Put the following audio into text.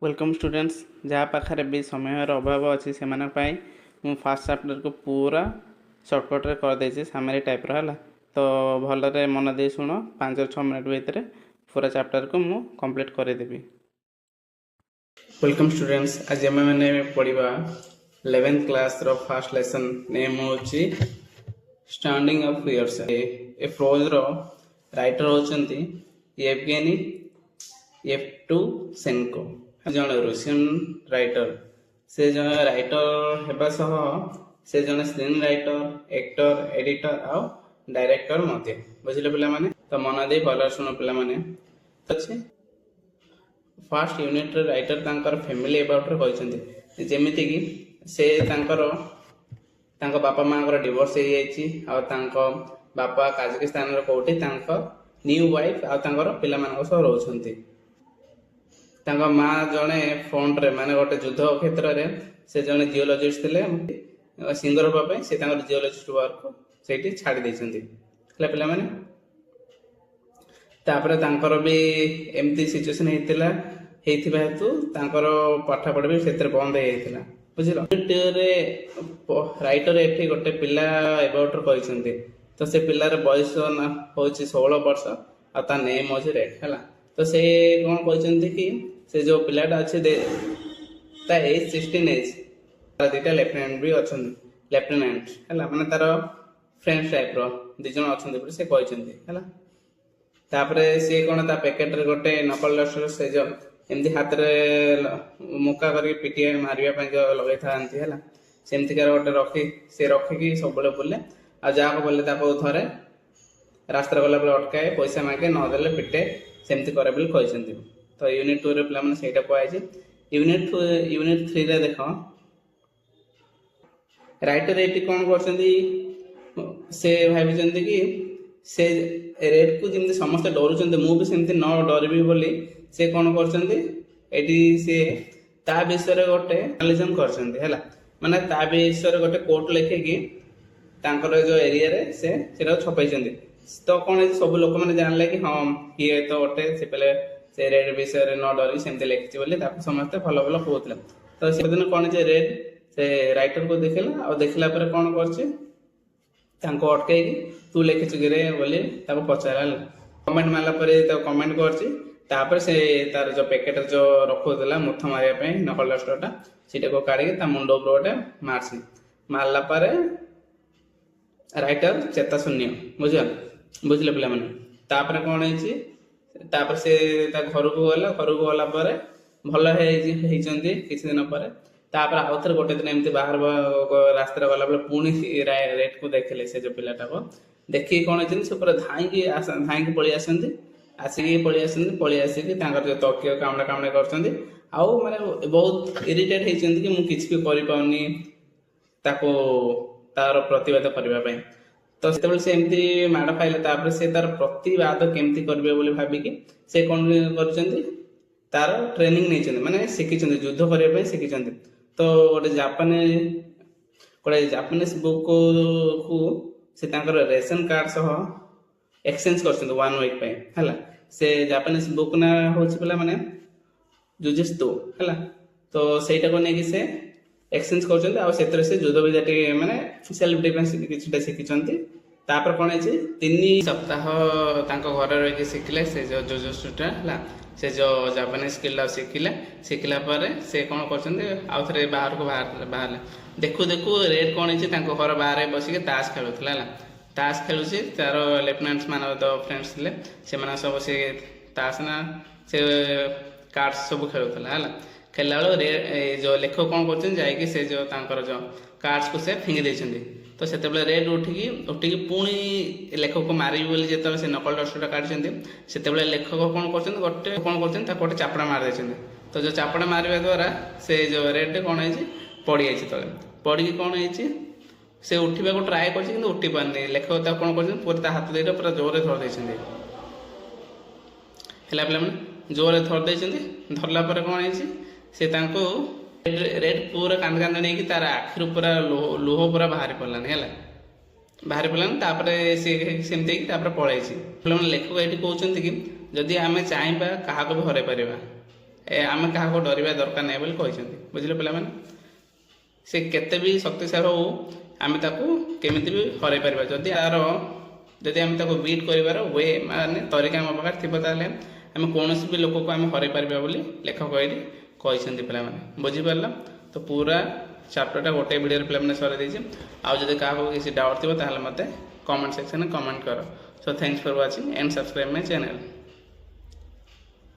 Welcome students जहाँ पाखे भी समय अभाव अच्छी से मु फास्ट चैप्टर को पूरा सर्टकट रे कर देछि सामरी टाइप रहा तो भलरे मन दे शुण 5-6 मिनट भितर पूरा चैप्टर को मु कंप्लीट कर देबी। वेलकम स्टूडेंट्स आज आम मैंने पढ़ा 11th क्लास रो फर्स्ट लेसन नेम होची स्टैंडिंग अप फॉर योरसेल्फ। ए फ्रोज रो राइटर होचंती येवगेनी येवटूशेंको जन रूसियन राइटर से जन राइटर हेबा सह से जन स्क्रीन राइटर एक्टर एडिटर आउ डायरेक्टर मध्य बुझिले पिला माने तो मन दे भल शुण पिला माने अछि फर्स्ट यूनिट रे राइटर तांकर फैमिली अबाउट रे कहछन्ती जेमिति कि से तांको बापा मां कर डिवोर्स हे जाईची आ तांको बापा काजाकिस्तान रो कोठी तांको न्यू वाइफ आ तांकर पिला मानको सह रहउछन्ती। तांको माँ जने फ्रंट रे माने गोटे युद्ध क्षेत्र रे से जने जियोलॉजिस्ट थिले सिंगर होबा से तांकर जियोलॉजिस्ट वर्क सेठी छाडी दैछन्ती हला पिला माने तापर तांकर भी एमती सिचुएशन हेतिबा हेतु तांकर पाठ पढ़ा भी सेतर बंद हे जाइतिला बुझिलो। रे राइटर एठी गोटे पिला अबाउट कहछन्ती तो से पिलार बयस ना होची 16 वर्ष आ ता नेम होची रेड हला तो से कोन कहछन्ती कि से जो पिलाटा अच्छे ता एज 16 एज दुटा लेफ्टिनेंट भी अच्छन लेफ्टिनेंट हला माने तार फ्रेंड्स टाइप रो दि जण अच्छन पर से कहछन्ती हला तापरे से कोन ता पैकेट रे गोटे नकल डस्टर से जो एमदी हाथ रे मुका करके पिटिया मारिया पय जो लगै थांती हला सेमती कर गोटे रखी से रखी कि सब बले बोले आ जाको बोले ताको थरे रास्ता गला बले अटकाए पैसा मांगे न देले पिटे सेमती करे बोली कहछन्ती। तो यूनिट 2 रे प्ला माने सेटा पआइछि यूनिट 3 रे देखो राइटर एटी कोन करछन्ती से भाबिछन्ती कि से रेड को जिमती समस्त डरुछन्ती मु भी सेमती न डरबी बोली से कोन करछन्ती एटी से ता विषय रे गोटे एनालिसिस करछन्ती हला माने ता विषय रे गोटे कोट लेखे कि तांकर जो एरिया रे से सेटा छपाइछन्ती तो कोन सब लोक माने जानले कि हां किए तो गोटे से पहले से रेड विषय रे न डरी सेमते लिखछि बोली ताको समस्त भलो भलो कहउतले तो से दिन कोन जे रेड से राइटर को देखला और देखला पर कोन करछि तांको अटकाई कि तू लिखछि गिरे बोली ताको पचारला कमेंट मारला पर तो कमेंट करछि तापर से तार जो पैकेट जो रखुला मुथ मारिया पे नकल डस्टरटा सेटा को काढी ता मुंडो ऊपर गोटे मारछि मारला पर राइटर चेता शून्य बुझिले पिला माने तापर कोन हेछि तापर से ता घर को गला पर भल हेचंती किछि दिन पर तापर आउथर गोटे दिन एमती बाहर रास्ता गला बेले पुणी रेड को देखले से जो पिलाटा को देखि कोन हेछि से पूरा धाई पळी आसंती आसिकी पळी आसिकी तांकर जो तकियो कामना करछंती आउ माने बहुत इरिटेट हेचंती कि मु किछि भी करि पाउनी ताको तार प्रतिवाद करबा पय तो सेतबेले से एमती माड खाइले तापर से तार प्रतिवाद केमती करबे बोली भाबी कि से कोन करछंती तार ट्रेनिंग नै माने सिखिछंती युद्ध करबा पय सिखिछंती तो गोटे जापानीज बुक को से तांकर रेशन कार्ड सह एक्सचेंज करछंती 1 वीक पे हला से जापानीज बुक ना होछि पला माने जुजित्सु हला तो सेटा को नै कि से एक्सचेंज करछंती आ सेतर से युद्ध विद्याटी माने सेल्फ डिफेंस किछटा सिखिछंती तापर कोन हेछि 3 सप्ताह तांको घर रहि के सिखले से जो जुजित्सुटा हला से जो जापानीज स्किल शिखला पर से कोन करछंती आउ थरे बाहर को बाहर देखु रेड कोन हेछि तांको घर बाहर बसिके ताश खेलुथला हला ताश खेलुछि तार लेफ्टिनेंट्स मान द फ्रेंड्स थिले से माने सब से ताश ना से कार्ड्स सब खेलुथला हला खेलला जो लेखक कोन करछन जाय कि से जो तांकर जो कार्ड्स को से फिंगी दैछन्ती तो सेते बेले रेड उठिकी पुणी लेखक को मारि बोली जेतले से नकल डस्टरटा काढछन्ती सेते बेले लेखक कोन करछन ता कोटे चापड़ा मार दैछन्ती तो जो चापड़ा मारिबा द्वारा से जो रेड कोन हेछि पड़ी आइछि तळे पड़ी कि कोन हेछि से उठिबा को ट्राई करछि किंतु उठि पारनी लेखक ता कोन करछन पूरा हाथ देइरा पूरा जोरे धर दैछन्ती हला पिला माने जोरे धर दैछन्ती धरला पर कोन हेछि से तांको रेड पूरा कांद नहीं कि तार आखिर पूरा लुह पूरा बाहरी पड़लानी है बाहरी पड़लानी तापरे सेमती तापर पलैछि लेखक ये कहते कि जदि आम चाहिए क्या भी हर पार आम क्या डरवा दरकार नहीं बोली कहते बुझे पे से केते भी शक्तिशाली हो आम केमी भी हर पार जदि आर जदि आम बीट कर वे माने तरीका आम पाखे थी आम कौन भी लोक को आम हर पार बोली लेखक ये कहते पे बुझीपार तो पूरा चैप्टरटा गोटे वीडियो पे सर देती आदि क्या किसी डाउट थी मतलब मत कमेंट सेक्शन में कमेंट कर so thanks for watching and subscribe my channel.